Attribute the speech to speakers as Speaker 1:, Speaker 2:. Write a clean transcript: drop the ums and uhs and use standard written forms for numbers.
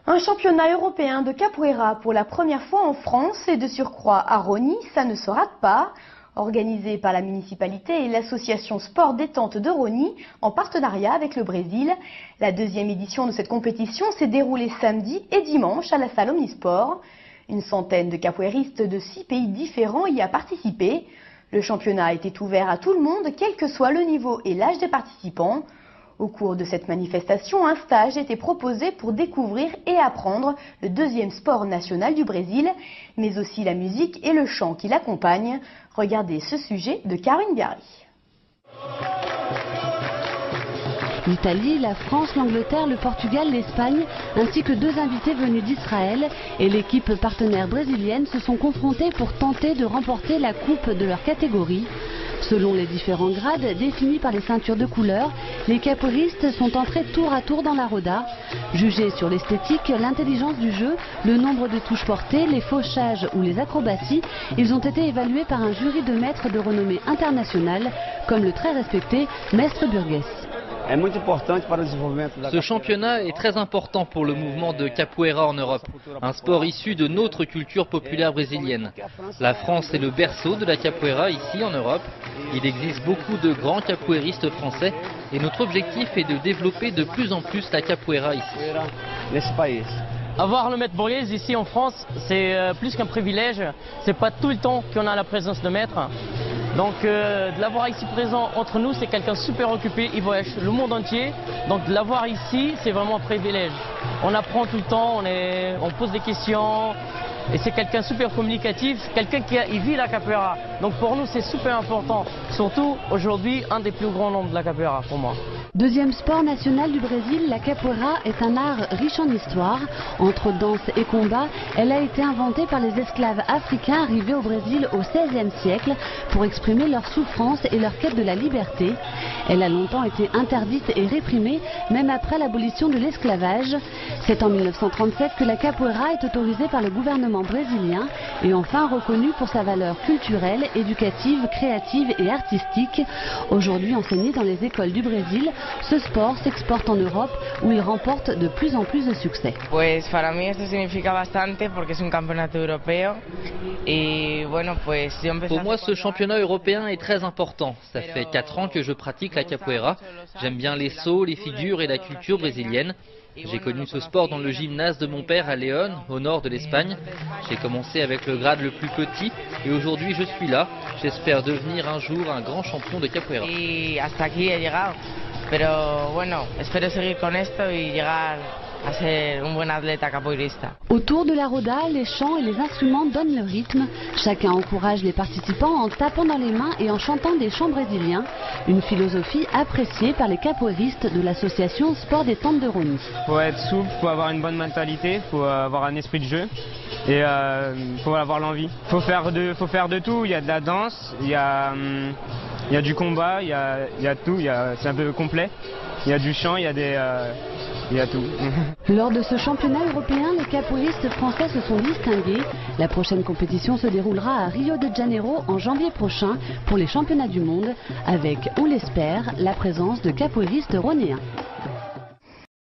Speaker 1: Un championnat européen de capoeira pour la première fois en France et de surcroît à Rosny, ça ne se rate pas. Organisé par la municipalité et l'association Sport Détente de Rosny en partenariat avec le Brésil. La deuxième édition de cette compétition s'est déroulée samedi et dimanche à la salle Omnisport. Une centaine de capoeiristes de 6 pays différents y a participé. Le championnat était ouvert à tout le monde, quel que soit le niveau et l'âge des participants. Au cours de cette manifestation, un stage était proposé pour découvrir et apprendre le deuxième sport national du Brésil, mais aussi la musique et le chant qui l'accompagnent. Regardez ce sujet de Karine Biarri.
Speaker 2: L'Italie, la France, l'Angleterre, le Portugal, l'Espagne, ainsi que 2 invités venus d'Israël et l'équipe partenaire brésilienne se sont confrontés pour tenter de remporter la coupe de leur catégorie. Selon les différents grades définis par les ceintures de couleur, les capoeiristes sont entrés tour à tour dans la roda. Jugés sur l'esthétique, l'intelligence du jeu, le nombre de touches portées, les fauchages ou les acrobaties, ils ont été évalués par un jury de maîtres de renommée internationale, comme le très respecté Mestre Burgues.
Speaker 3: Ce championnat est très important pour le mouvement de capoeira en Europe, un sport issu de notre culture populaire brésilienne. La France est le berceau de la capoeira ici en Europe. Il existe beaucoup de grands capoeiristes français et notre objectif est de développer de plus en plus la capoeira ici.
Speaker 4: Avoir le maître Burgues ici en France, c'est plus qu'un privilège. C'est pas tout le temps qu'on a la présence de maître. Donc de l'avoir ici présent entre nous, c'est quelqu'un super occupé, il voyage le monde entier. Donc de l'avoir ici, c'est vraiment un privilège. On apprend tout le temps, on pose des questions. Et c'est quelqu'un super communicatif, quelqu'un qui vit la capoeira. Donc pour nous, c'est super important. Surtout aujourd'hui, un des plus grands noms de la capoeira pour moi.
Speaker 2: Deuxième sport national du Brésil, la capoeira est un art riche en histoire. Entre danse et combat, elle a été inventée par les esclaves africains arrivés au Brésil au XVIe siècle pour exprimer leur souffrance et leur quête de la liberté. Elle a longtemps été interdite et réprimée, même après l'abolition de l'esclavage. C'est en 1937 que la capoeira est autorisée par le gouvernement brésilien et enfin reconnue pour sa valeur culturelle, éducative, créative et artistique. Aujourd'hui enseignée dans les écoles du Brésil, ce sport s'exporte en Europe où il remporte de plus en plus de succès.
Speaker 5: Pues para mí esto significa bastante porque es un campeonato europeo y bueno pues yo empecé.
Speaker 3: Pour moi, ce championnat européen est très important. Ça fait 4 ans que je pratique la capoeira. J'aime bien les sauts, les figures et la culture brésilienne. J'ai connu ce sport dans le gymnase de mon père à León, au nord de l'Espagne. J'ai commencé avec le grade le plus petit et aujourd'hui je suis là. J'espère devenir un jour un grand champion de capoeira.
Speaker 5: Y hasta aquí he llegado. Pero bueno, espero seguir con esto y llegar a ser un buen atleta capoeirista.
Speaker 2: Autour de la roda, les chants et les instruments donnent le rythme. Chacun encourage les participants en tapant dans les mains et en chantant des chants brésiliens. Une philosophie appréciée par les capoeiristes de l'association Sport Détente de Rosny.
Speaker 6: Faut être souple, faut avoir une bonne mentalité, faut avoir un esprit de jeu et faut avoir l'envie. Faut faire de tout. Il y a de la danse, il y a du combat, il y a tout. C'est un peu complet. Il y a du chant, il y a tout.
Speaker 2: Lors de ce championnat européen, les capoeiristes français se sont distingués. La prochaine compétition se déroulera à Rio de Janeiro en janvier prochain pour les championnats du monde, avec, on l'espère, la présence de capoeiristes rhonéens.